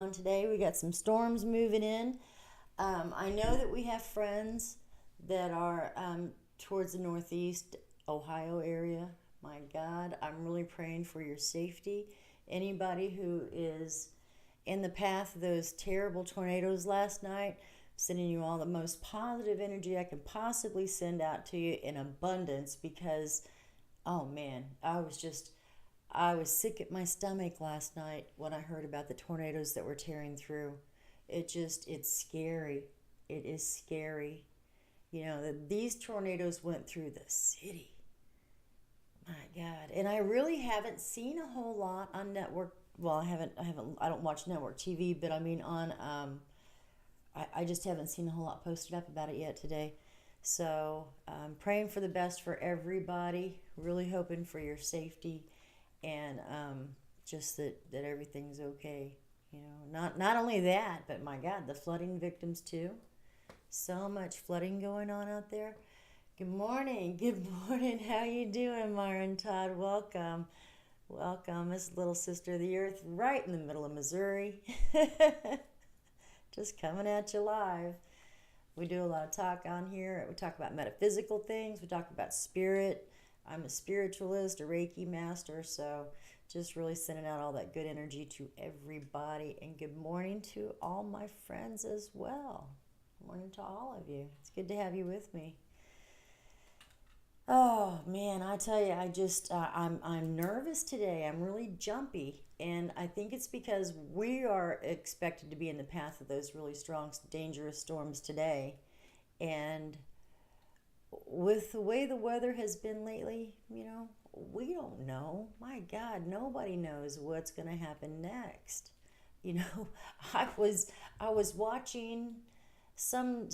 On today. We got some storms moving in. I know that we have friends that are towards the northeast Ohio area. My God, I'm really praying for your safety. Anybody who is in the path of those terrible tornadoes last night, sending you all the most positive energy I can possibly send out to you in abundance because, oh man, I was sick at my stomach last night when I heard about the tornadoes that were tearing through. It's scary. It is scary. These tornadoes went through the city. My God. And I really haven't seen a whole lot on network. Well, I don't watch network TV, but I mean I just haven't seen a whole lot posted up about it yet today. So I'm praying for the best for everybody, really hoping for your safety and just that everything's okay. Not only that, but my God, the flooding victims too. So much flooding going on out there. Good morning. Good morning. How you doing, Myron and Todd? Welcome. Welcome. This little sister of the earth right in the middle of Missouri. Just coming at you live. We do a lot of talk on here. We talk about metaphysical things. We talk about spirit. I'm a spiritualist, a Reiki master, so just really sending out all that good energy to everybody. And good morning to all my friends as well. Good morning to all of you. It's good to have you with me. Oh man, I tell you, I'm nervous today. I'm really jumpy, and I think it's because we are expected to be in the path of those really strong, dangerous storms today, and with the way the weather has been lately, we don't know. My God, nobody knows what's going to happen next. You know, I was watching some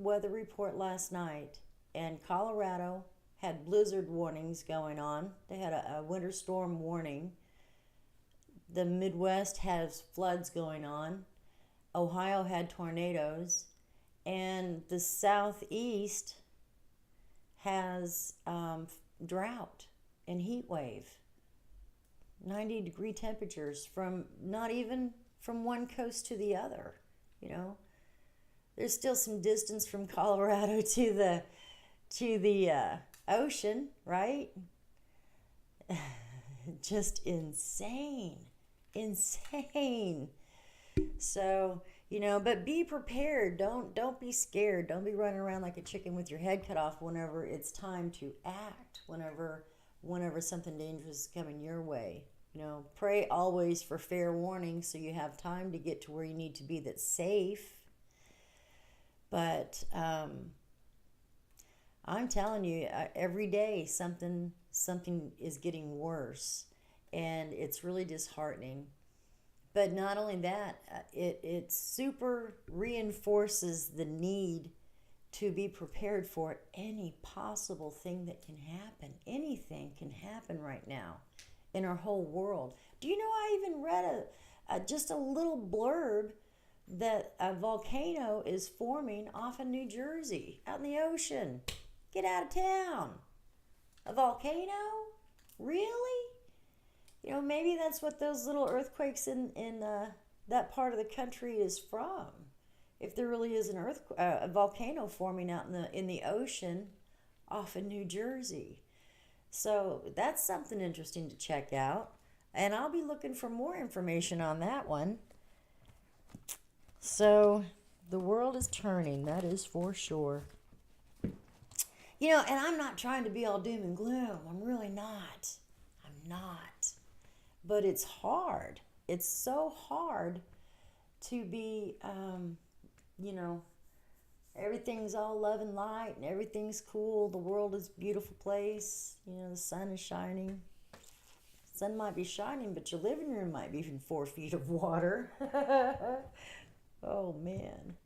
weather report last night, and Colorado had blizzard warnings going on. They had a winter storm warning. The Midwest has floods going on. Ohio had tornadoes, and the Southeast has drought and heat wave, 90-degree temperatures from not even from one coast to the other. There's still some distance from Colorado to the ocean, right? Just insane. So, but be prepared. Don't be scared. Don't be running around like a chicken with your head cut off whenever it's time to act. Whenever something dangerous is coming your way. Pray always for fair warning so you have time to get to where you need to be that's safe. But I'm telling you, every day something is getting worse, and it's really disheartening. But not only that, it super reinforces the need to be prepared for any possible thing that can happen. Anything can happen right now in our whole world. Do you know I even read just a little blurb that a volcano is forming off of New Jersey, out in the ocean. Get out of town. A volcano? Really? Maybe that's what those little earthquakes in that part of the country is from. If there really is a volcano forming out in the ocean off of New Jersey. So that's something interesting to check out. And I'll be looking for more information on that one. So the world is turning, that is for sure. And I'm not trying to be all doom and gloom. I'm really not. I'm not. But it's hard. It's so hard to be, everything's all love and light and everything's cool. The world is a beautiful place. The sun is shining. The sun might be shining, but your living room might be in 4 feet of water. Oh, man.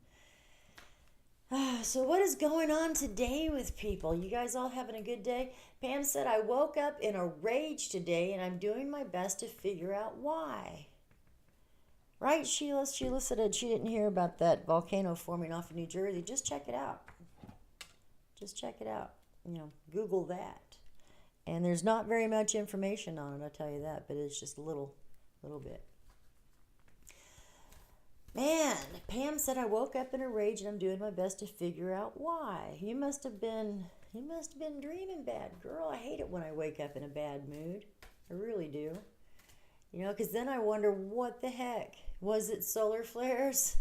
So what is going on today with people? You guys all having a good day? Pam said, I woke up in a rage today and I'm doing my best to figure out why. Right, Sheila? Sheila said she didn't hear about that volcano forming off of New Jersey. Just check it out. Just check it out. Google that. And there's not very much information on it, I'll tell you that, but it's just a little bit. Man, Pam said I woke up in a rage and I'm doing my best to figure out why. You must have been dreaming bad, girl. I hate it when I wake up in a bad mood. I really do. You know, because then I wonder what the heck. Was it solar flares?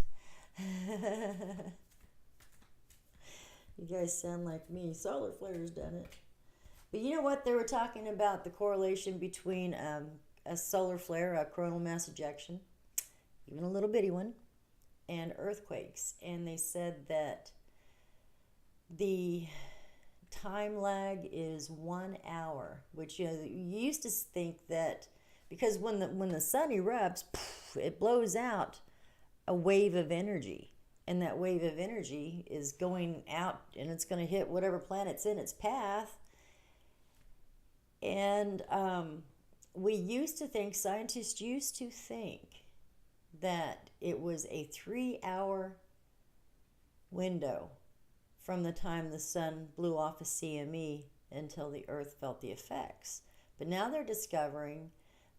You guys sound like me. Solar flares done it. But you know what? They were talking about the correlation between a solar flare, a coronal mass ejection, even a little bitty one, and earthquakes. And they said that the time lag is 1 hour, which you used to think that because when the sun erupts, it blows out a wave of energy, and that wave of energy is going out and it's going to hit whatever planet's in its path. And scientists used to think that it was a 3 hour window from the time the sun blew off a CME until the earth felt the effects. But now they're discovering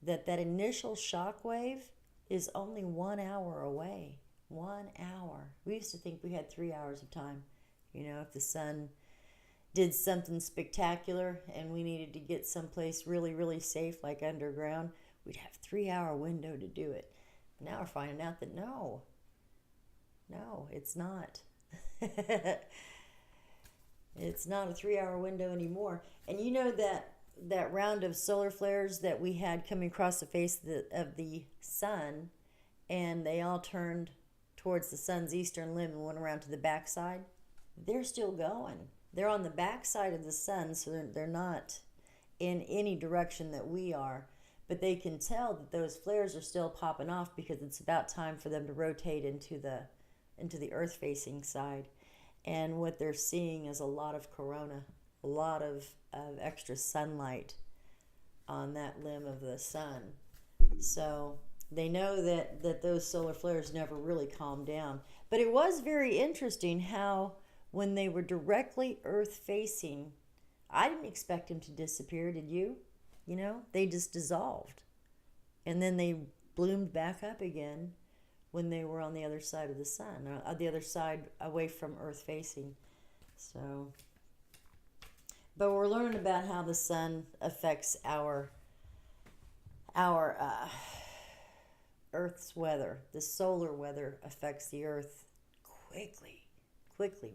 that initial shock wave is only 1 hour away. 1 hour. We used to think we had 3 hours of time. You know, if the sun did something spectacular and we needed to get someplace really, really safe, like underground, we'd have a 3 hour window to do it. But now we're finding out that no, it's not. It's not a 3 hour window anymore. And you know that round of solar flares that we had coming across the face of the sun, and they all turned towards the sun's eastern limb and went around to the backside? They're still going. They're on the backside of the sun, so they're not in any direction that we are. But they can tell that those flares are still popping off because it's about time for them to rotate into the earth-facing side. And what they're seeing is a lot of corona, a lot of extra sunlight on that limb of the sun. So they know that those solar flares never really calm down. But it was very interesting how when they were directly earth-facing, I didn't expect them to disappear, did you? You know, they just dissolved. And then they bloomed back up again when they were on the other side of the sun, the other side away from earth facing. So, but we're learning about how the sun affects our Earth's weather. The solar weather affects the Earth quickly.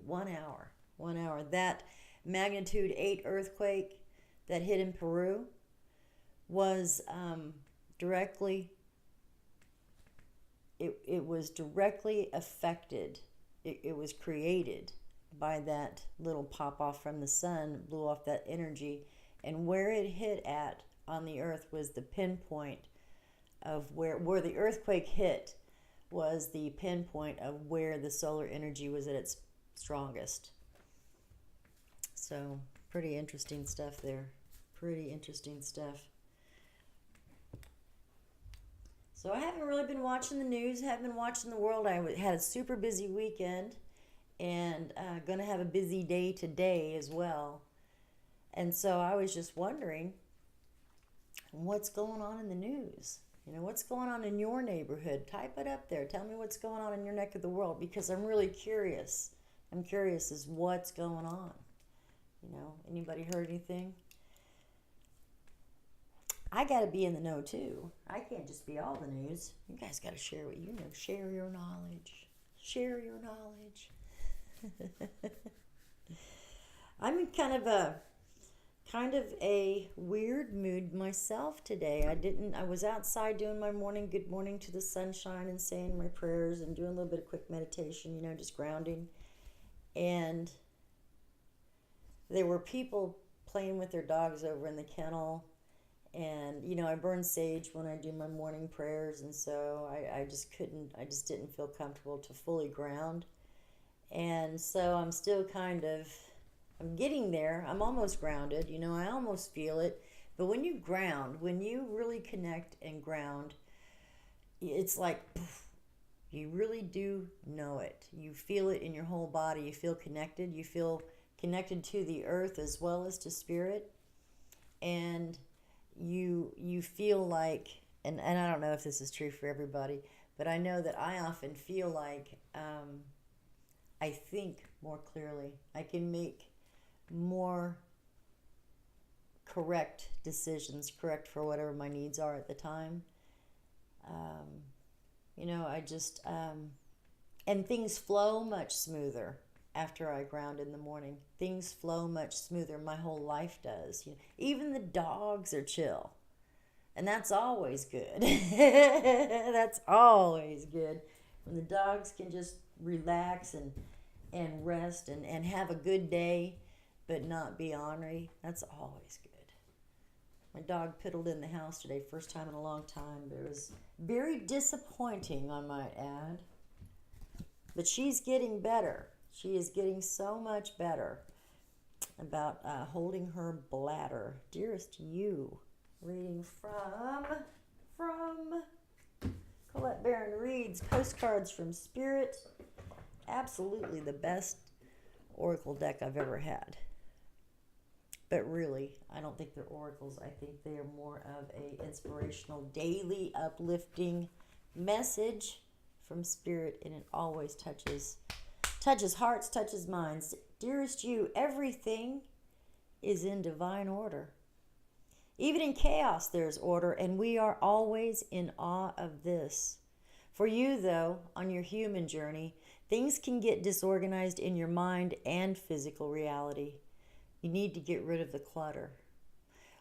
1 hour. 1 hour. That magnitude 8 earthquake that hit in Peru was directly. It was directly affected. It was created by that little pop off from the sun, blew off that energy, and where it hit at on the earth was the pinpoint of where the earthquake hit was the pinpoint of where the solar energy was at its strongest. So pretty interesting stuff there. Pretty interesting stuff. So I haven't really been watching the news, haven't been watching the world. I had a super busy weekend and going to have a busy day today as well. And so I was just wondering what's going on in the news. You know, what's going on in your neighborhood? Type it up there. Tell me what's going on in your neck of the world because I'm really curious. I'm curious as what's going on. You know, anybody heard anything? I got to be in the know too. I can't just be all the news. You guys got to share what you know. Share your knowledge. Share your knowledge. I'm in kind of a weird mood myself today. I was outside doing my morning good morning to the sunshine and saying my prayers and doing a little bit of quick meditation, you know, just grounding. And there were people playing with their dogs over in the kennel. And, you know, I burn sage when I do my morning prayers. And so I just didn't feel comfortable to fully ground. And so I'm still I'm getting there. I'm almost grounded. You know, I almost feel it. But when you ground, when you really connect and ground, it's like, poof, you really do know it. You feel it in your whole body. You feel connected. You feel connected to the earth as well as to spirit. And you feel like, and I don't know if this is true for everybody, but I know that I often feel like I think more clearly. I can make more correct decisions, correct for whatever my needs are at the time. Um, I just, and things flow much smoother after I ground in the morning. Things flow much smoother. My whole life does. Even the dogs are chill. And that's always good. That's always good. When the dogs can just relax and rest and have a good day, but not be ornery, that's always good. My dog piddled in the house today, first time in a long time. But it was very disappointing, I might add. But she's getting better. She is getting so much better about holding her bladder. Dearest you, reading from Colette Baron Reed's Postcards from Spirit. Absolutely the best oracle deck I've ever had. But really, I don't think they're oracles. I think they are more of a inspirational, daily, uplifting message from Spirit, and it always touches hearts, touches minds. Dearest you, everything is in divine order. Even in chaos, there's order, and we are always in awe of this. For you, though, on your human journey, things can get disorganized in your mind and physical reality. You need to get rid of the clutter.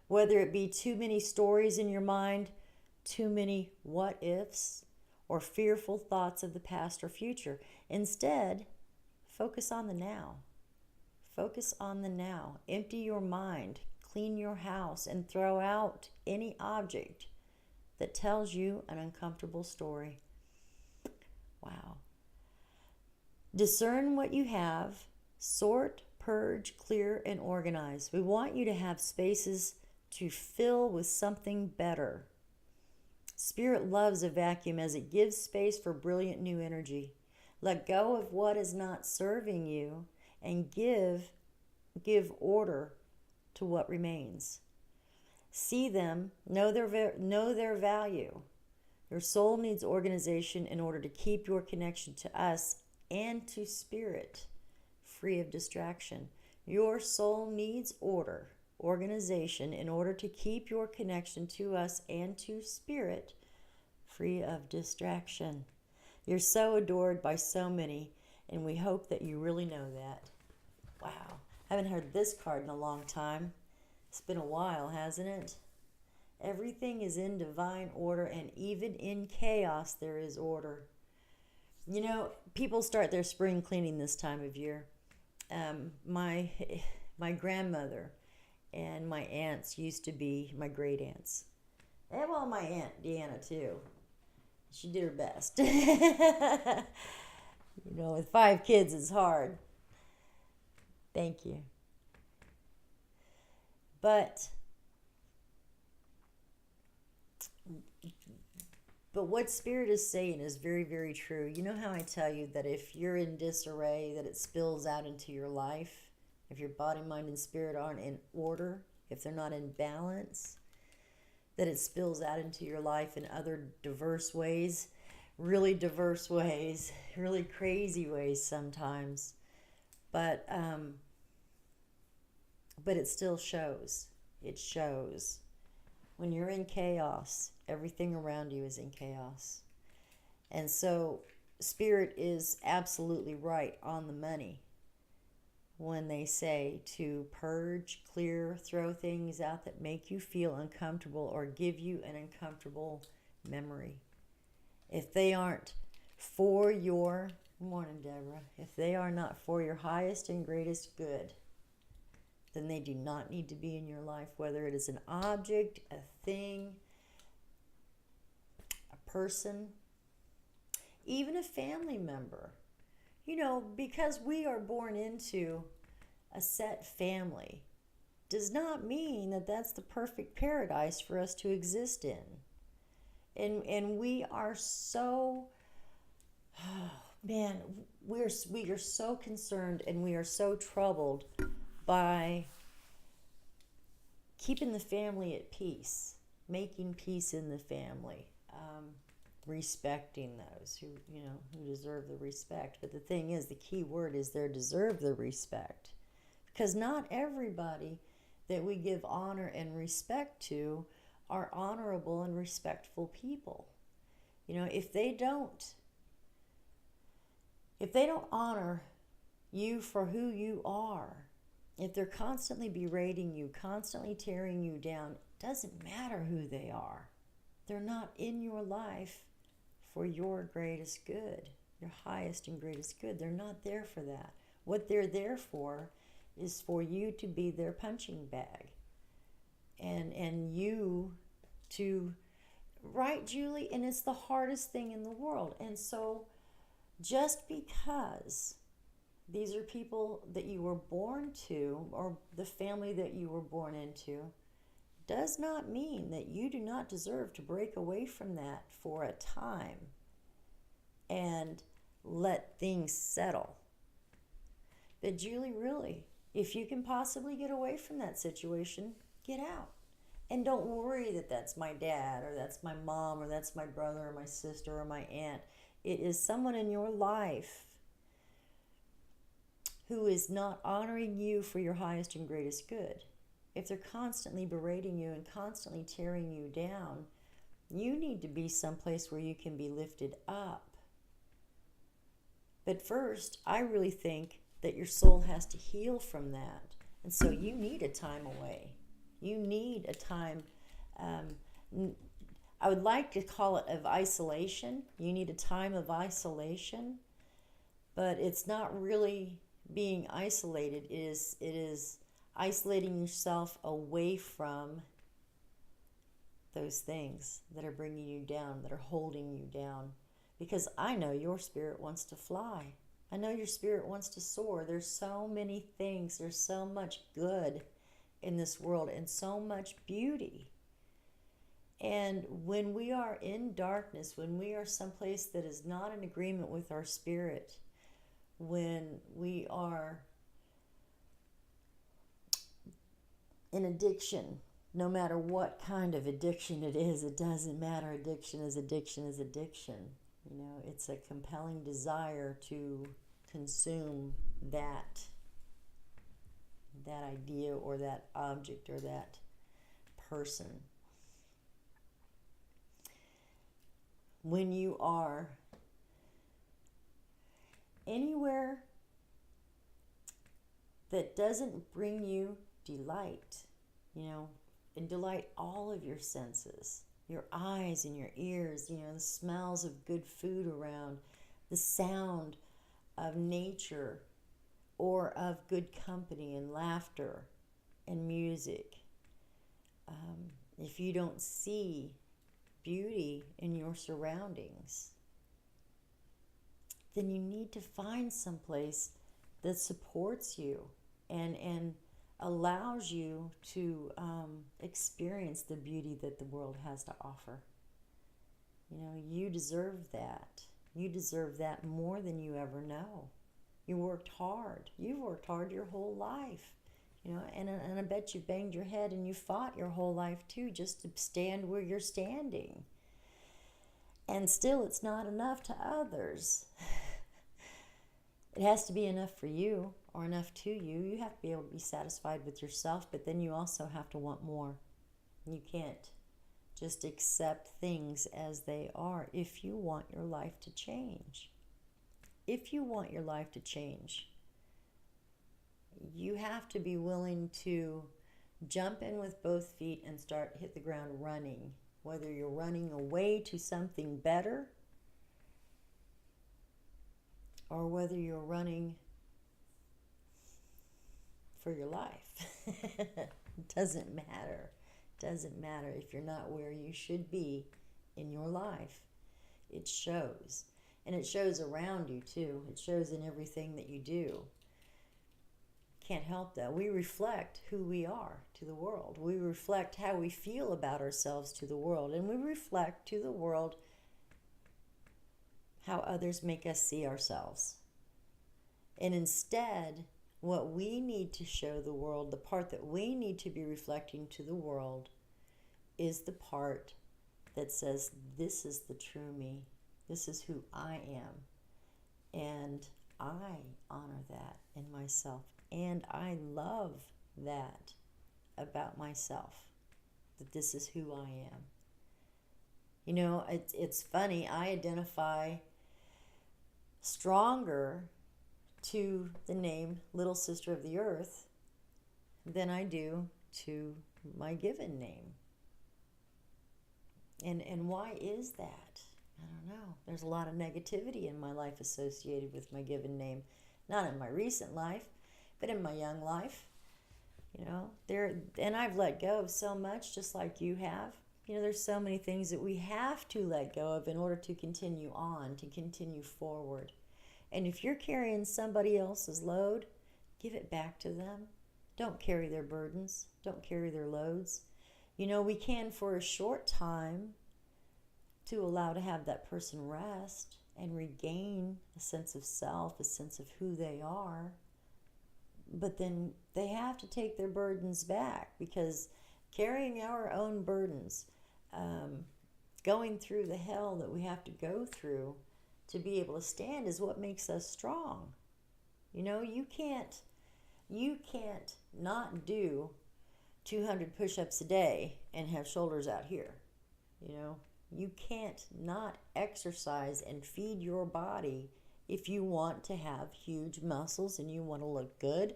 Whether it be too many stories in your mind, too many what ifs, or fearful thoughts of the past or future. Instead, focus on the now. Focus on the now. Empty your mind, clean your house, and throw out any object that tells you an uncomfortable story. Wow. Discern what you have, sort, purge, clear, and organize. We want you to have spaces to fill with something better. Spirit loves a vacuum as it gives space for brilliant new energy. Let go of what is not serving you and give order to what remains. See them, know their value. Your soul needs organization in order to keep your connection to us and to Spirit free of distraction. Your soul needs organization in order to keep your connection to us and to Spirit free of distraction. You're so adored by so many, and we hope that you really know that. Wow. I haven't heard this card in a long time. It's been a while, hasn't it? Everything is in divine order, and even in chaos there is order. People start their spring cleaning this time of year. My grandmother and my aunts used to be my great aunts. And well, my aunt Deanna too. She did her best. With 5 kids it's hard. Thank you. But what Spirit is saying is very, very true. You know how I tell you that if you're in disarray, that it spills out into your life? If your body, mind, and spirit aren't in order, if they're not in balance, that it spills out into your life in other diverse ways, really diverse ways, really crazy ways sometimes. But it still shows. It shows. When you're in chaos, everything around you is in chaos. And so Spirit is absolutely right on the money when they say to purge, clear, throw things out that make you feel uncomfortable or give you an uncomfortable memory. If they aren't for your, good morning, Deborah, if they are not for your highest and greatest good, then they do not need to be in your life, whether it is an object, a thing, a person, even a family member. Because we are born into a set family does not mean that that's the perfect paradise for us to exist in. And we are so, we are so concerned and we are so troubled by keeping the family at peace, making peace in the family. respecting those who deserve the respect. But the thing is, the key word is they deserve the respect, because not everybody that we give honor and respect to are honorable and respectful people. If they don't honor you for who you are, if they're constantly berating you, constantly tearing you down, it doesn't matter who they are. They're not in your life for your greatest good, your highest and greatest good. They're not there for that. What they're there for is for you to be their punching bag. And you to, right, Julie? And it's the hardest thing in the world. And so just because these are people that you were born to, or the family that you were born into, does not mean that you do not deserve to break away from that for a time and let things settle. But Julie, really, if you can possibly get away from that situation, get out. And don't worry that that's my dad, or that's my mom, or that's my brother, or my sister, or my aunt. It is someone in your life who is not honoring you for your highest and greatest good. If they're constantly berating you and constantly tearing you down, you need to be someplace where you can be lifted up. But first, I really think that your soul has to heal from that. And so you need a time away. You need a time, I would like to call it of isolation. You need a time of isolation, but it's not really being isolated. It is isolating yourself away from those things that are bringing you down, that are holding you down. Because I know your spirit wants to fly. I know your spirit wants to soar. There's so many things. There's so much good in this world and so much beauty. And when we are in darkness, when we are someplace that is not in agreement with our spirit, when we are in addiction, no matter what kind of addiction it is, it doesn't matter. Addiction is addiction is addiction. It's a compelling desire to consume that idea or that object or that person. When you are anywhere that doesn't bring you delight, and delight all of your senses, your eyes and your ears, the smells of good food around, the sound of nature, or of good company and laughter and music. If you don't see beauty in your surroundings, then you need to find someplace that supports you and allows you to experience the beauty that the world has to offer. You deserve that. You deserve that more than you ever know. You worked hard. You've worked hard your whole life. And I bet you banged your head and you fought your whole life too, just to stand where you're standing. And still, it's not enough to others. It has to be enough for you, or enough to you. You have to be able to be satisfied with yourself, but then you also have to want more. You can't just accept things as they are if you want your life to change. If you want your life to change, you have to be willing to jump in with both feet and hit the ground running. Whether you're running away to something better, or whether you're running for your life. It doesn't matter. It doesn't matter if you're not where you should be in your life. It shows. And it shows around you too. It shows in everything that you do. Can't help that. We reflect who we are to the world. We reflect how we feel about ourselves to the world. And we reflect to the world how others make us see ourselves. And instead, what we need to show the world, the part that we need to be reflecting to the world, is the part that says, this is the true me. This is who I am. And I honor that in myself. And I love that about myself, that this is who I am. You know, it's funny. I identify stronger to the name Little Sister of the Earth than I do to my given name. And why is that? I don't know. There's a lot of negativity in my life associated with my given name. Not in my recent life, but in my young life. You know, and I've let go of so much, just like you have. You know, there's so many things that we have to let go of in order to continue on, to continue forward. And if you're carrying somebody else's load, give it back to them. Don't carry their burdens. Don't carry their loads. You know, we can for a short time to allow to have that person rest and regain a sense of self, a sense of who they are. But then they have to take their burdens back, because carrying our own burdens, going through the hell that we have to go through to be able to stand, is what makes us strong. You know, you can't not do 200 push-ups a day and have shoulders out here. You know, you can't not exercise and feed your body if you want to have huge muscles and you want to look good.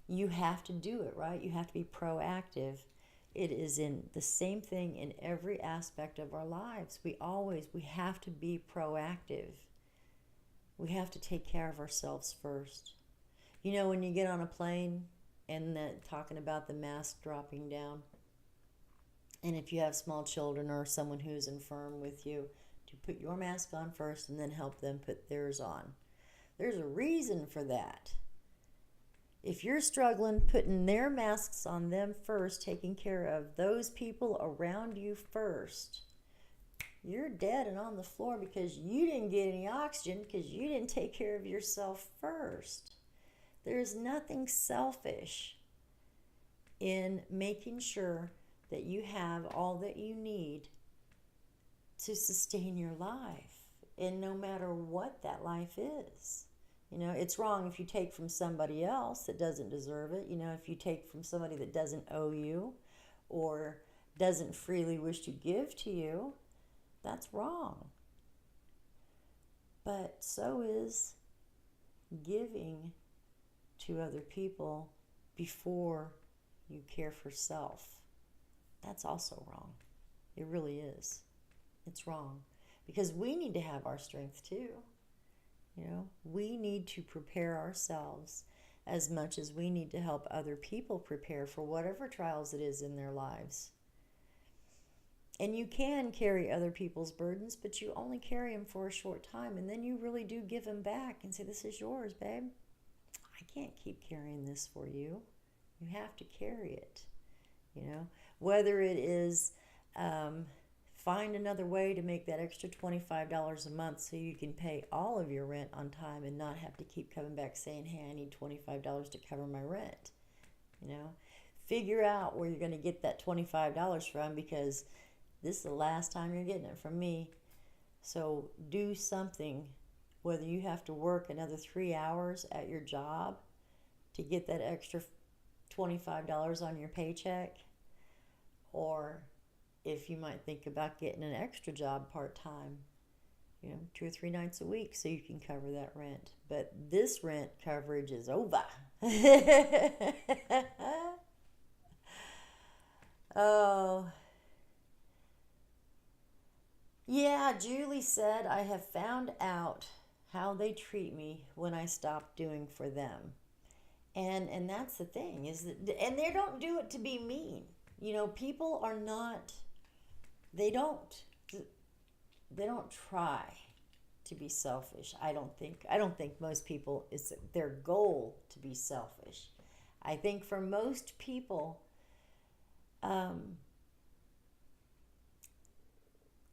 You have to do it, right? You have to be proactive. It is in the same thing in every aspect of our lives. We have to be proactive. We have to take care of ourselves first. You know, when you get on a plane and talking about the mask dropping down, and if you have small children or someone who's infirm with you, to put your mask on first and then help them put theirs on. There's a reason for that. If you're struggling, putting their masks on them first, taking care of those people around you first, you're dead and on the floor because you didn't get any oxygen, because you didn't take care of yourself first. There's nothing selfish in making sure that you have all that you need to sustain your life, and no matter what that life is. You know, it's wrong if you take from somebody else that doesn't deserve it. You know, if you take from somebody that doesn't owe you or doesn't freely wish to give to you, that's wrong. But so is giving to other people before you care for self. That's also wrong. It really is. It's wrong. Because we need to have our strength too. You know, we need to prepare ourselves as much as we need to help other people prepare for whatever trials it is in their lives. And you can carry other people's burdens, but you only carry them for a short time, and then you really do give them back and say, this is yours, babe. I can't keep carrying this for you. You have to carry it. You know, whether it is find another way to make that extra $25 a month so you can pay all of your rent on time and not have to keep coming back saying, hey, I need $25 to cover my rent. You know, figure out where you're going to get that $25 from, because this is the last time you're getting it from me. So do something, whether you have to work another 3 hours at your job to get that extra $25 on your paycheck, or if you might think about getting an extra job part-time, 2 or 3 nights a week so you can cover that rent. But this rent coverage is over. Oh. Yeah, Julie said, I have found out how they treat me when I stop doing for them. And that's the thing, is that, and they don't do it to be mean. People are not, they don't try to be selfish. I don't think most people, it's their goal to be selfish. I think for most people,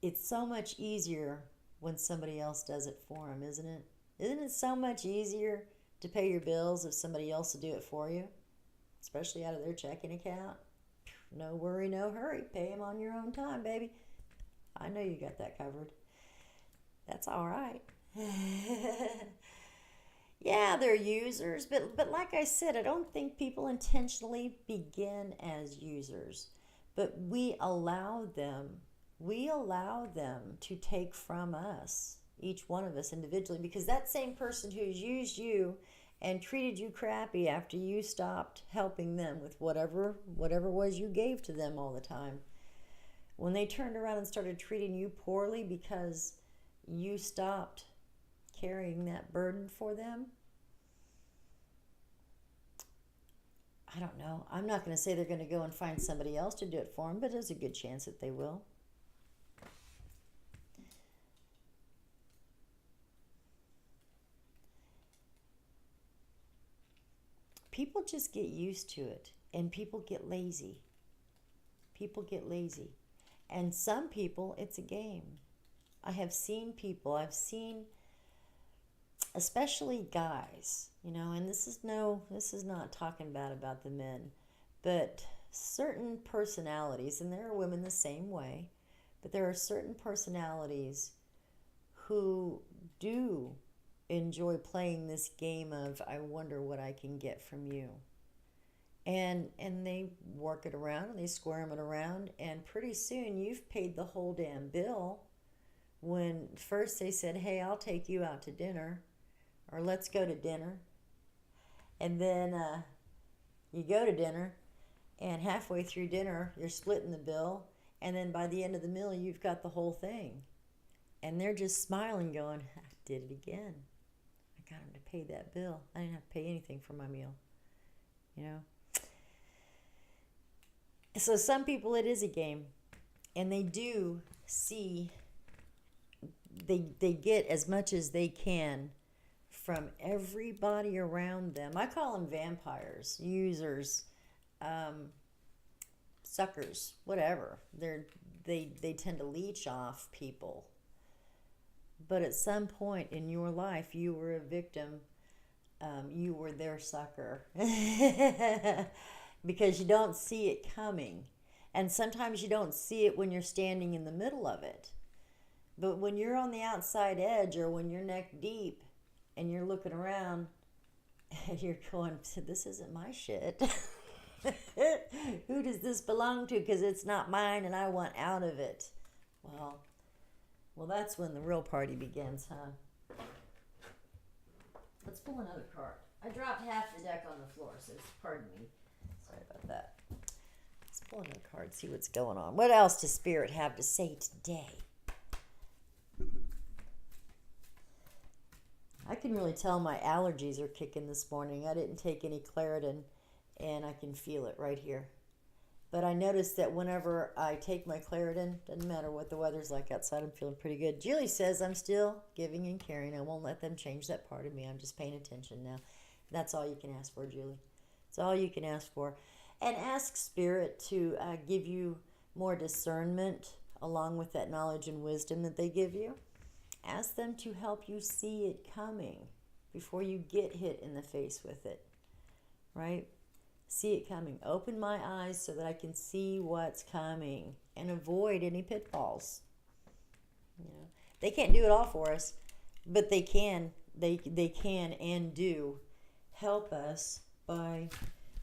it's so much easier when somebody else does it for them, isn't it? Isn't it so much easier to pay your bills if somebody else will do it for you, especially out of their checking account? No worry, no hurry. Pay them on your own time, baby. I know you got that covered. That's all right. Yeah, they're users, but like I said, I don't think people intentionally begin as users, but we allow them to take from us, each one of us individually, because that same person who's used you and treated you crappy after you stopped helping them with whatever was you gave to them all the time, when they turned around and started treating you poorly because you stopped carrying that burden for them, I don't know. I'm not going to say they're going to go and find somebody else to do it for them, but there's a good chance that they will. People just get used to it, and people get lazy. People get lazy. And some people, it's a game. I've seen especially guys, and this is not talking bad about the men, but certain personalities, and there are women the same way, but there are certain personalities who do enjoy playing this game of I wonder what I can get from you. And they work it around and they squirm it around, and pretty soon you've paid the whole damn bill. When first they said, "Hey, I'll take you out to dinner," or "Let's go to dinner," and then you go to dinner, and halfway through dinner you're splitting the bill, and then by the end of the meal you've got the whole thing, and they're just smiling, going, "I did it again. I got him to pay that bill. I didn't have to pay anything for my meal." So some people, it is a game, and they do see, they get as much as they can from everybody around them. I call them vampires, users, suckers, whatever. They tend to leech off people. But at some point in your life, you were a victim. You were their sucker. Because you don't see it coming. And sometimes you don't see it when you're standing in the middle of it. But when you're on the outside edge, or when you're neck deep and you're looking around and you're going, "This isn't my shit." Who does this belong to? Because it's not mine and I want out of it. Well, that's when the real party begins, huh? Let's pull another card. I dropped half the deck on the floor, so pardon me. Sorry about that. Let's pull another card, see what's going on. What else does Spirit have to say today? I can really tell my allergies are kicking this morning. I didn't take any Claritin, and I can feel it right here. But I noticed that whenever I take my Claritin, doesn't matter what the weather's like outside, I'm feeling pretty good. Julie says I'm still giving and caring. I won't let them change that part of me. I'm just paying attention now. That's all you can ask for, Julie. It's all you can ask for. And ask Spirit to give you more discernment along with that knowledge and wisdom that they give you. Ask them to help you see it coming before you get hit in the face with it, right? See it coming. Open my eyes so that I can see what's coming and avoid any pitfalls. They can't do it all for us, but they can. They can and do help us by,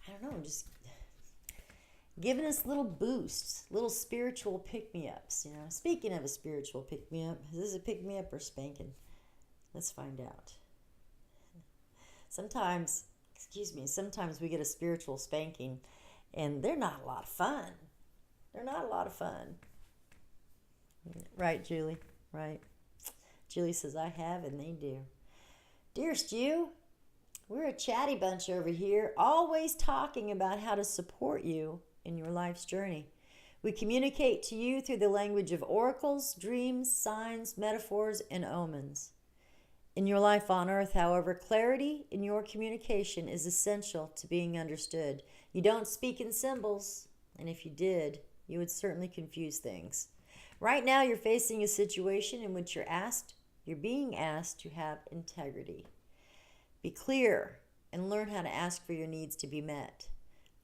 I don't know, just giving us little boosts, little spiritual pick-me-ups. Speaking of a spiritual pick-me-up, is this a pick-me-up or spanking? Let's find out. Sometimes we get a spiritual spanking, and they're not a lot of fun. They're not a lot of fun. Right, Julie? Right. Julie says, I have, and they do. Dearest you, we're a chatty bunch over here, always talking about how to support you in your life's journey. We communicate to you through the language of oracles, dreams, signs, metaphors, and omens. In your life on earth, however, clarity in your communication is essential to being understood. You don't speak in symbols, and if you did, you would certainly confuse things. Right now, you're facing a situation in which you're being asked to have integrity. Be clear and learn how to ask for your needs to be met.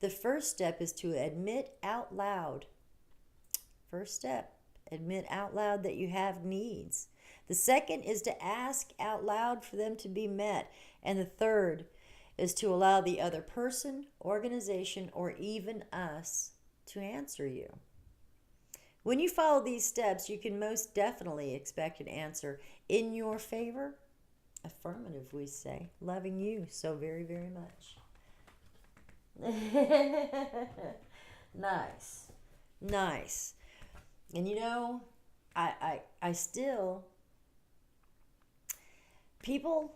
The first step is to admit out loud. First step, admit out loud that you have needs. The second is to ask out loud for them to be met. And the third is to allow the other person, organization, or even us to answer you. When you follow these steps, you can most definitely expect an answer in your favor. Affirmative, we say. Loving you so very, very much. Nice. Nice. And you know, I still, people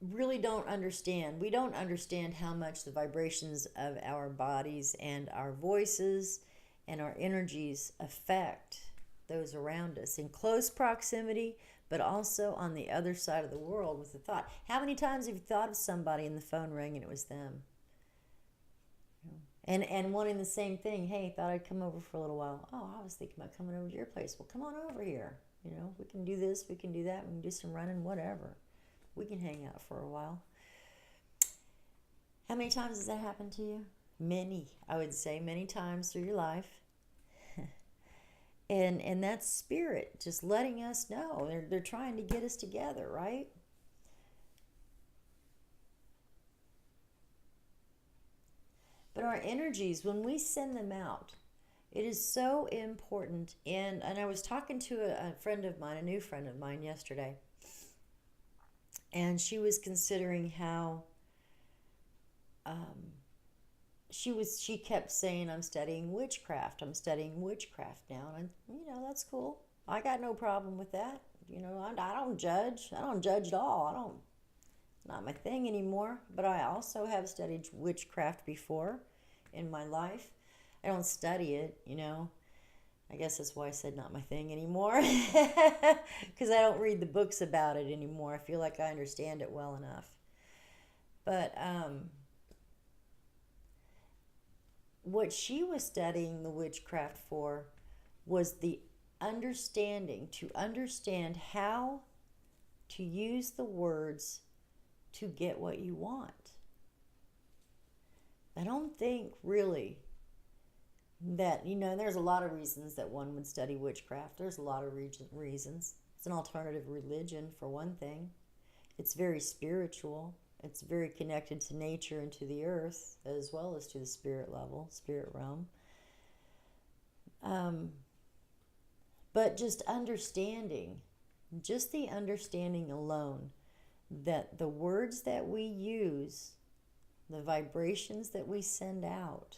really don't understand. We don't understand how much the vibrations of our bodies and our voices and our energies affect those around us in close proximity, but also on the other side of the world with the thought. How many times have you thought of somebody and the phone rang and it was them? And wanting the same thing. Hey, thought I'd come over for a little while. Oh, I was thinking about coming over to your place. Well, come on over here. You know, we can do this, we can do that, we can do some running, whatever. We can hang out for a while. How many times has that happened to you? Many, I would say, many times through your life. And that's spirit just letting us know. They're trying to get us together, right? But our energies, when we send them out, it is so important. And I was talking to a friend of mine, a new friend of mine yesterday. And she was considering how she kept saying, I'm studying witchcraft now. And that's cool. I got no problem with that. I don't judge. I don't judge at all. Not my thing anymore. But I also have studied witchcraft before in my life. I don't study it, I guess that's why I said not my thing anymore. Because I don't read the books about it anymore. I feel like I understand it well enough. But what she was studying the witchcraft for was the understanding, to understand how to use the words to get what you want. I don't think really that, there's a lot of reasons that one would study witchcraft. There's a lot of reasons. It's an alternative religion, for one thing. It's very spiritual. It's very connected to nature and to the earth, as well as to the spirit realm. But just the understanding alone, that the words that we use, the vibrations that we send out,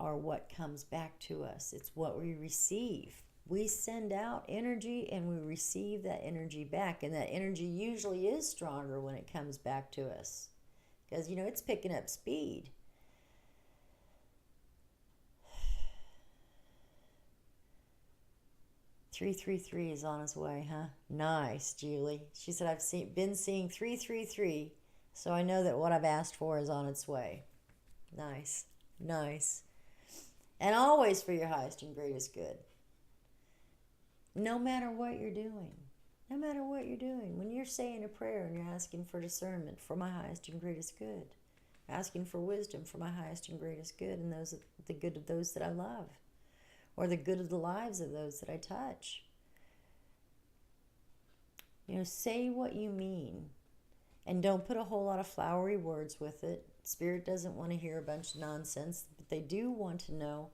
are what comes back to us. It's what we receive. We send out energy and we receive that energy back. And that energy usually is stronger when it comes back to us. Because, it's picking up speed. "333 is on his way, huh? Nice, Julie. She said, I've been seeing 333, so I know that what I've asked for is on its way. Nice. Nice. And always for your highest and greatest good. No matter what you're doing. When you're saying a prayer and you're asking for discernment for my highest and greatest good, asking for wisdom for my highest and greatest good, and the good of those that I love, or the good of the lives of those that I touch. Say what you mean, and don't put a whole lot of flowery words with it. Spirit doesn't want to hear a bunch of nonsense, but they do want to know,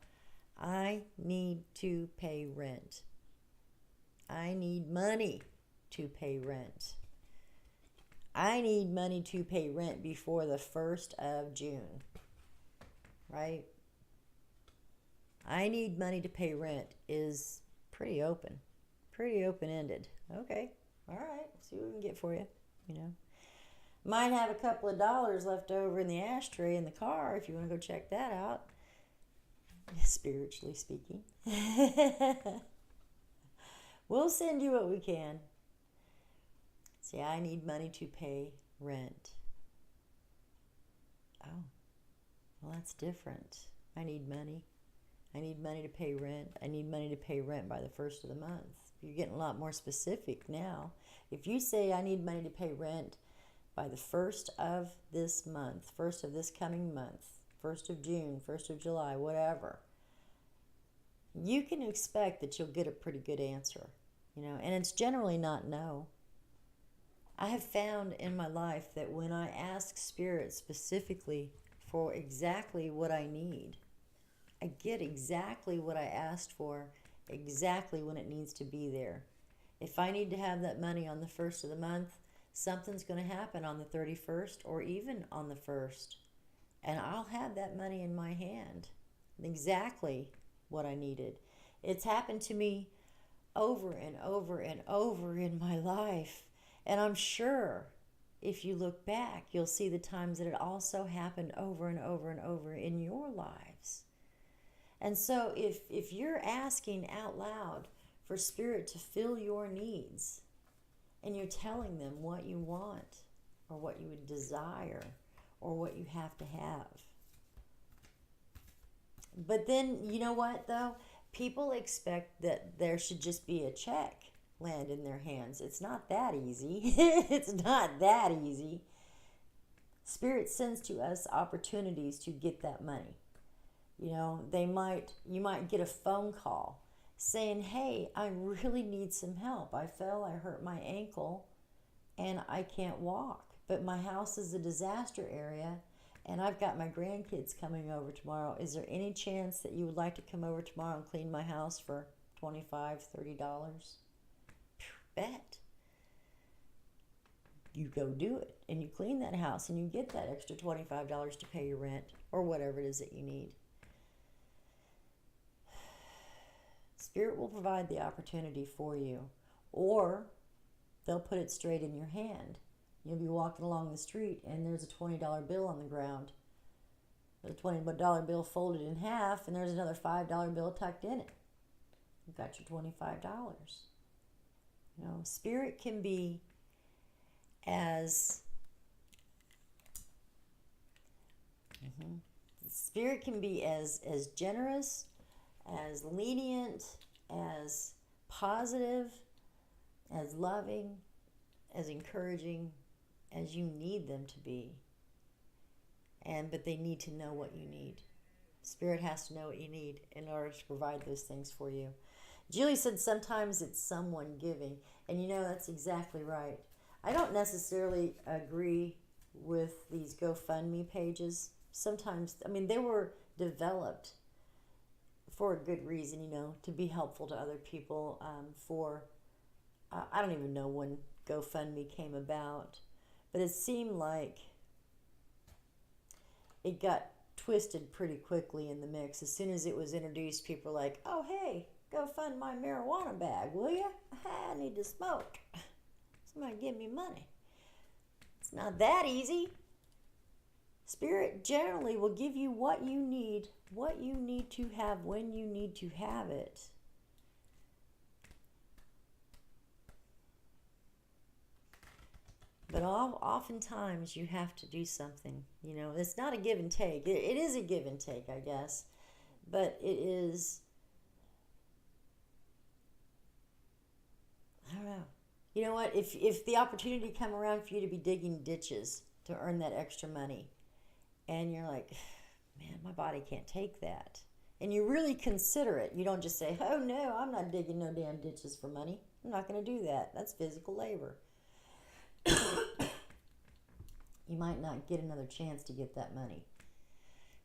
I need to pay rent. I need money to pay rent. I need money to pay rent before the 1st of June. Right? I need money to pay rent is pretty open-ended. Okay, all right, see what we can get for you, Might have a couple of dollars left over in the ashtray in the car if you want to go check that out, spiritually speaking. We'll send you what we can. See, I need money to pay rent. Oh, well, that's different. I need money to pay rent. I need money to pay rent by the 1st of the month. You're getting a lot more specific now. If you say I need money to pay rent by the 1st of this month, 1st of this coming month, 1st of June, 1st of July, whatever, you can expect that you'll get a pretty good answer, and it's generally not no. I have found in my life that when I ask Spirit specifically for exactly what I need, I get exactly what I asked for, exactly when it needs to be there. If I need to have that money on the 1st of the month, something's going to happen on the 31st or even on the 1st. And I'll have that money in my hand. Exactly what I needed. It's happened to me over and over and over in my life. And I'm sure if you look back, you'll see the times that it also happened over and over and over in your lives. And so if you're asking out loud for Spirit to fill your needs, and you're telling them what you want or what you would desire or what you have to have. But then, you know what, though? People expect that there should just be a check land in their hands. It's not that easy. It's not that easy. Spirit sends to us opportunities to get that money. You might get a phone call saying, hey, I really need some help. I hurt my ankle, and I can't walk. But my house is a disaster area, and I've got my grandkids coming over tomorrow. Is there any chance that you would like to come over tomorrow and clean my house for $25, $30? Bet. You go do it, and you clean that house, and you get that extra $25 to pay your rent or whatever it is that you need. Spirit will provide the opportunity for you, or they'll put it straight in your hand. You'll be walking along the street and there's a $20 bill on the ground. There's a $20 bill folded in half, and there's another $5 bill tucked in it. You've got your $25. Spirit can be as as generous, as lenient, as positive, as loving, as encouraging as you need them to be. But they need to know what you need. Spirit has to know what you need in order to provide those things for you. Julie said sometimes it's someone giving, and that's exactly right. I don't necessarily agree with these GoFundMe pages. Sometimes, they were developed for a good reason, to be helpful to other people. I don't even know when GoFundMe came about, but it seemed like it got twisted pretty quickly in the mix. As soon as it was introduced, people were like, oh, hey, go fund my marijuana bag, will you? I need to smoke. Somebody give me money. It's not that easy. Spirit generally will give you what you need to have when you need to have it. But oftentimes you have to do something. It's not a give and take. It is a give and take, I guess. But it is, I don't know. You know what? If the opportunity come around for you to be digging ditches to earn that extra money, and you're like, man, my body can't take that, and you really consider it, you don't just say, oh no, I'm not digging no damn ditches for money. I'm not going to do that. That's physical labor. You might not get another chance to get that money.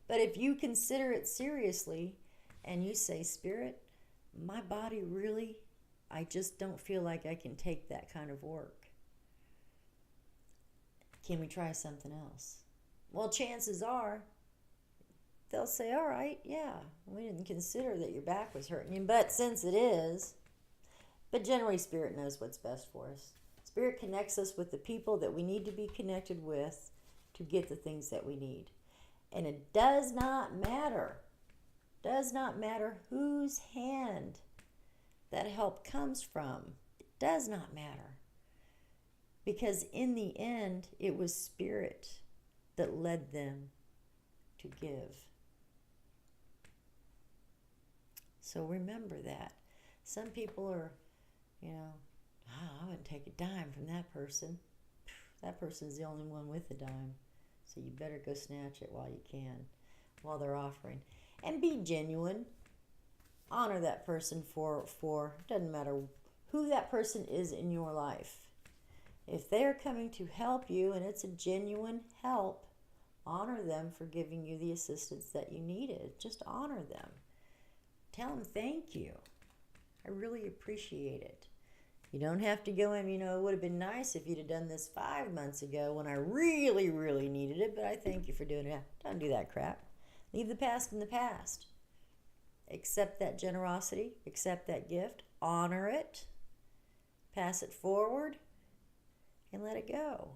But if you consider it seriously and you say, Spirit, my body really, I just don't feel like I can take that kind of work. Can we try something else? Well, chances are they'll say, all right, yeah, we didn't consider that your back was hurting you, but since it is, but generally Spirit knows what's best for us. Spirit connects us with the people that we need to be connected with to get the things that we need. And it does not matter whose hand that help comes from. It does not matter. Because in the end, it was Spirit that led them to give. So remember that. Some people are, I wouldn't take a dime from that person. that person's the only one with a dime. So you better go snatch it while you can, while they're offering. And be genuine. Honor that person for doesn't matter who that person is in your life. If they're coming to help you and it's a genuine help, honor them for giving you the assistance that you needed. Just honor them. Tell them thank you. I really appreciate it. You don't have to go in, it would have been nice if you'd have done this 5 months ago when I really, really needed it, but I thank you for doing it. Don't do that crap. Leave the past in the past. Accept that generosity. Accept that gift. Honor it. Pass it forward. And let it go.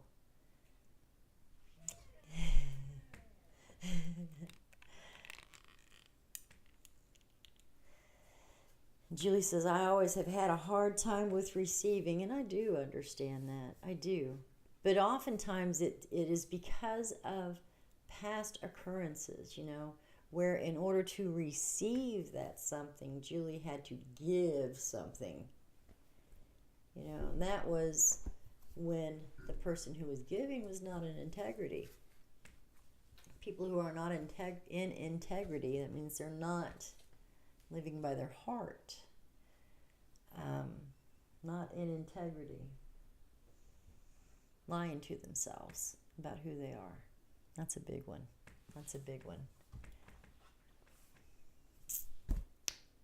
Julie says, I always have had a hard time with receiving, and I do understand that. I do. But oftentimes it is because of past occurrences, where in order to receive that something, Julie had to give something. And that was when the person who was giving was not in integrity. People who are not in integrity, that means they're not living by their heart. Not in integrity. Lying to themselves about who they are. That's a big one. That's a big one.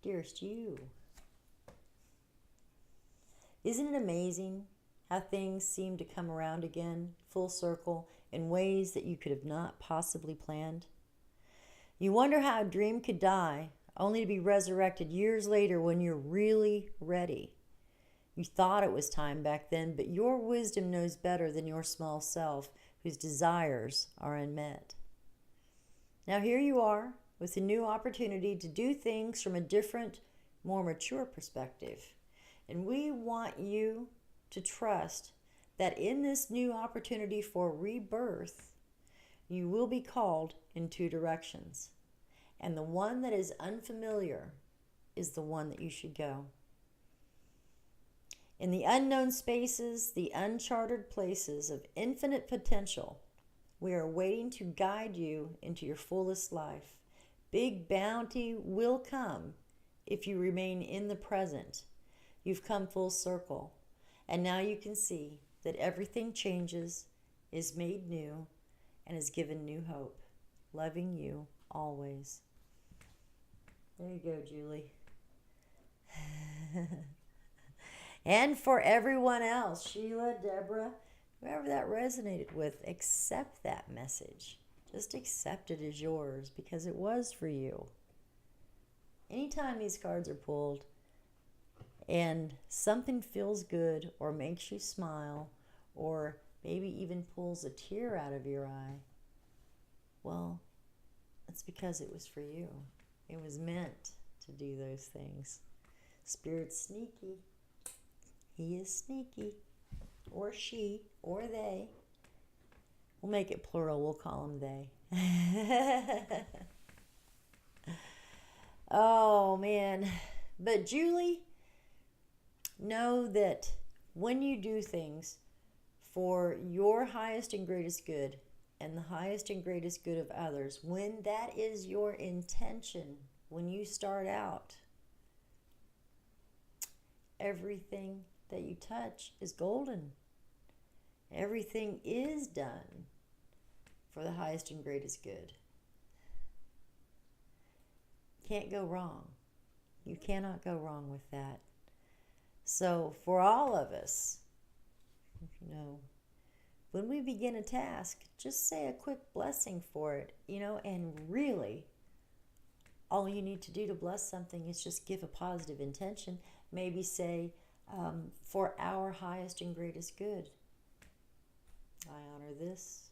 Dearest you. Isn't it amazing how things seem to come around again, full circle, in ways that you could have not possibly planned? You wonder how a dream could die, only to be resurrected years later when you're really ready. You thought it was time back then, but your wisdom knows better than your small self, whose desires are unmet. Now here you are, with a new opportunity to do things from a different, more mature perspective. And we want you to trust that in this new opportunity for rebirth, you will be called in 2 directions. And the one that is unfamiliar is the one that you should go. In the unknown spaces, the uncharted places of infinite potential, we are waiting to guide you into your fullest life. Big bounty will come if you remain in the present. You've come full circle, and now you can see that everything changes, is made new, and is given new hope. Loving you always. There you go, Julie. And for everyone else, Sheila, Deborah, whoever that resonated with, accept that message. Just accept it as yours because it was for you. Anytime these cards are pulled and something feels good or makes you smile or maybe even pulls a tear out of your eye, well, it's because it was for you. It was meant to do those things. Spirit's sneaky. He is sneaky. Or she. Or they. We'll make it plural. We'll call them they. Oh, man. But Julie, know that when you do things for your highest and greatest good and the highest and greatest good of others, when that is your intention, when you start out, everything that you touch is golden. Everything is done for the highest and greatest good. Can't go wrong. You cannot go wrong with that. So for all of us, when we begin a task, just say a quick blessing for it, and really all you need to do to bless something is just give a positive intention. Maybe say, for our highest and greatest good. I honor this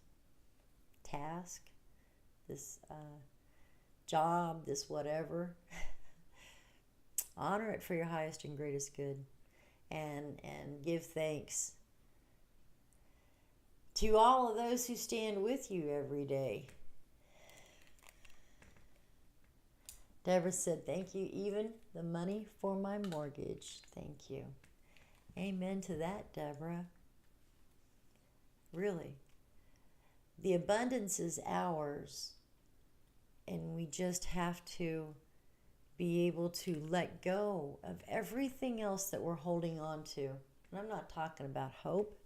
task, this job, this whatever. Honor it for your highest and greatest good. And give thanks to all of those who stand with you every day. Deborah said, thank you, even the money for my mortgage. Thank you. Amen to that, Deborah. really. The abundance is ours, and we just have to be able to let go of everything else that we're holding on to. And I'm not talking about hope.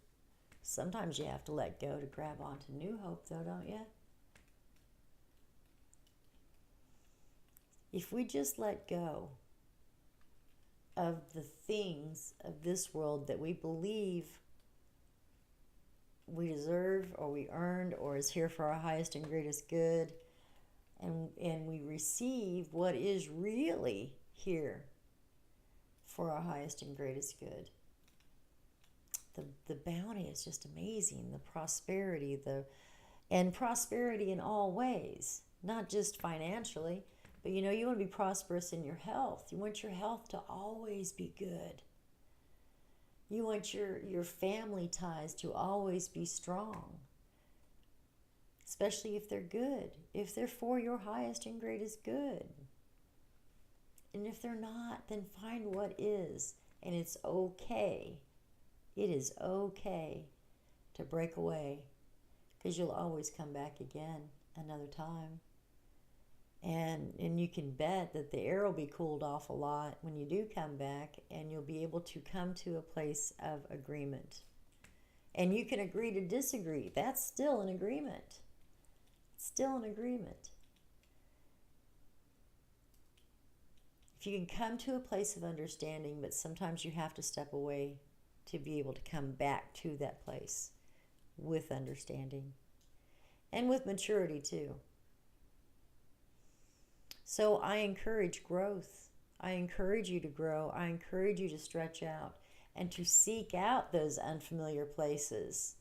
Sometimes you have to let go to grab onto new hope, though, don't you? If we just let go of the things of this world that we believe we deserve or we earned or is here for our highest and greatest good, and we receive what is really here for our highest and greatest good. The bounty is just amazing. The prosperity, and prosperity in all ways, not just financially, but you want to be prosperous in your health. You want your health to always be good. You want your family ties to always be strong, especially if they're good, if they're for your highest and greatest good. And if they're not, then find what is, and it's okay. It is okay to break away, because you'll always come back again another time. And you can bet that the air will be cooled off a lot when you do come back, and you'll be able to come to a place of agreement. And you can agree to disagree. That's still an agreement. It's still an agreement. If you can come to a place of understanding, but sometimes you have to step away to be able to come back to that place with understanding and with maturity too. So I encourage growth. I encourage you to grow. I encourage you to stretch out and to seek out those unfamiliar places.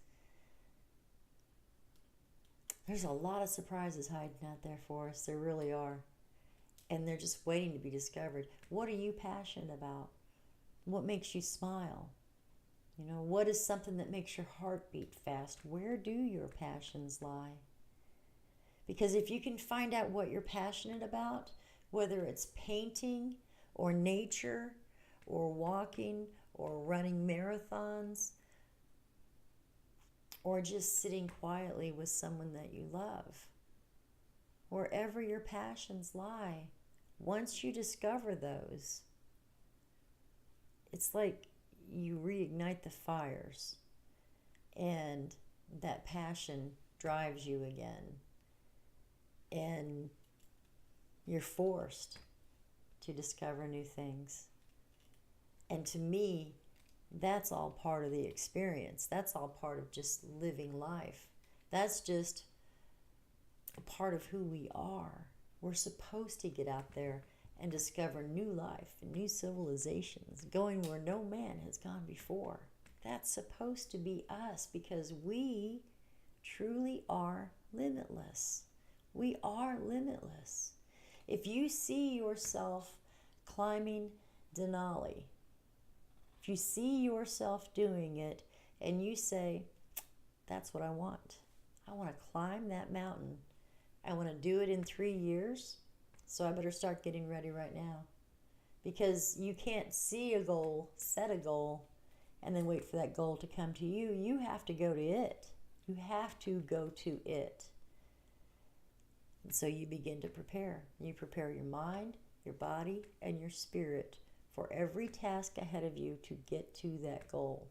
There's a lot of surprises hiding out there for us. There really are. And they're just waiting to be discovered. What are you passionate about? What makes you smile? What is something that makes your heart beat fast? Where do your passions lie? Because if you can find out what you're passionate about, whether it's painting or nature or walking or running marathons or just sitting quietly with someone that you love, wherever your passions lie, once you discover those, it's like you reignite the fires, and that passion drives you again. And you're forced to discover new things. And to me, that's all part of the experience. That's all part of just living life. That's just a part of who we are. We're supposed to get out there and discover new life and new civilizations, going where no man has gone before. That's supposed to be us, because we truly are limitless. We are limitless. If you see yourself climbing Denali, if you see yourself doing it and you say, that's what I want. I want to climb that mountain. I want to do it in 3 years. So I better start getting ready right now. Because you can't see a goal, set a goal, and then wait for that goal to come to you. You have to go to it. You have to go to it. And so you begin to prepare. You prepare your mind, your body, and your spirit for every task ahead of you to get to that goal.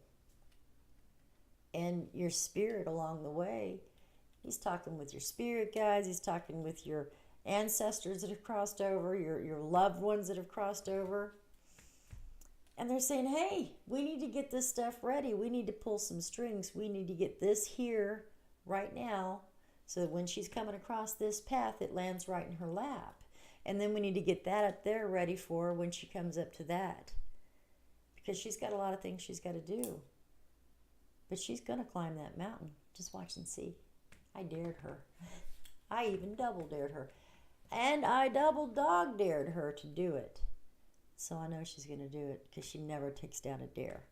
And your spirit along the way, he's talking with your spirit guides, he's talking with your ancestors that have crossed over, your loved ones that have crossed over. And they're saying, hey, we need to get this stuff ready. We need to pull some strings. We need to get this here right now, so that when she's coming across this path, it lands right in her lap. And then we need to get that up there ready for her when she comes up to that. Because she's got a lot of things she's got to do. But she's going to climb that mountain. Just watch and see. I dared her. I even double dared her. And I double dog dared her to do it. So I know she's going to do it, because she never takes down a dare.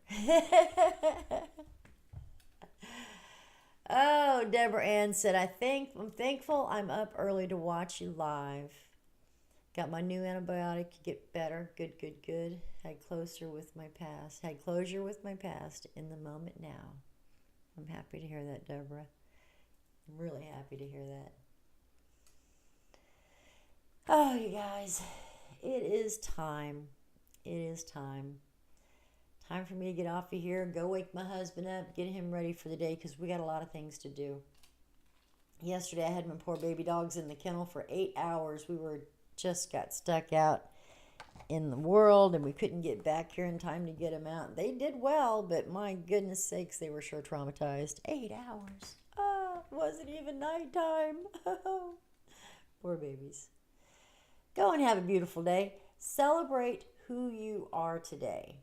Oh, Deborah Ann said, I'm thankful I'm up early to watch you live. Got my new antibiotic to get better. Good, good, good. Had closure with my past in the moment now. I'm happy to hear that, Deborah. I'm really happy to hear that. Oh, you guys, it is time. It is time. Time for me to get off of here, go wake my husband up, get him ready for the day because we got a lot of things to do. Yesterday, I had my poor baby dogs in the kennel for 8 hours. We just got stuck out in the world and we couldn't get back here in time to get them out. They did well, but my goodness sakes, they were sure traumatized. 8 hours. Oh, it wasn't even nighttime. Poor babies. Go and have a beautiful day. Celebrate who you are today.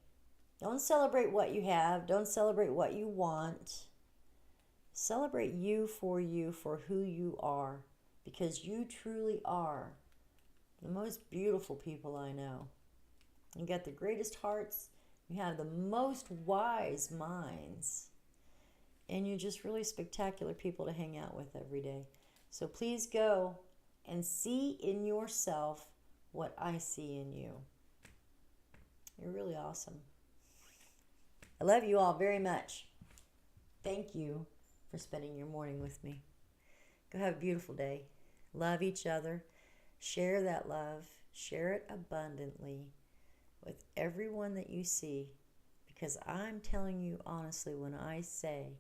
Don't celebrate what you have. Don't celebrate what you want. Celebrate you for who you are, because you truly are the most beautiful people I know. You got the greatest hearts. You have the most wise minds. And you're just really spectacular people to hang out with every day. So please go and see in yourself what I see in you. You're really awesome. I love you all very much. Thank you for spending your morning with me. Go have a beautiful day. Love each other. Share that love. Share it abundantly with everyone that you see. Because I'm telling you honestly, when I say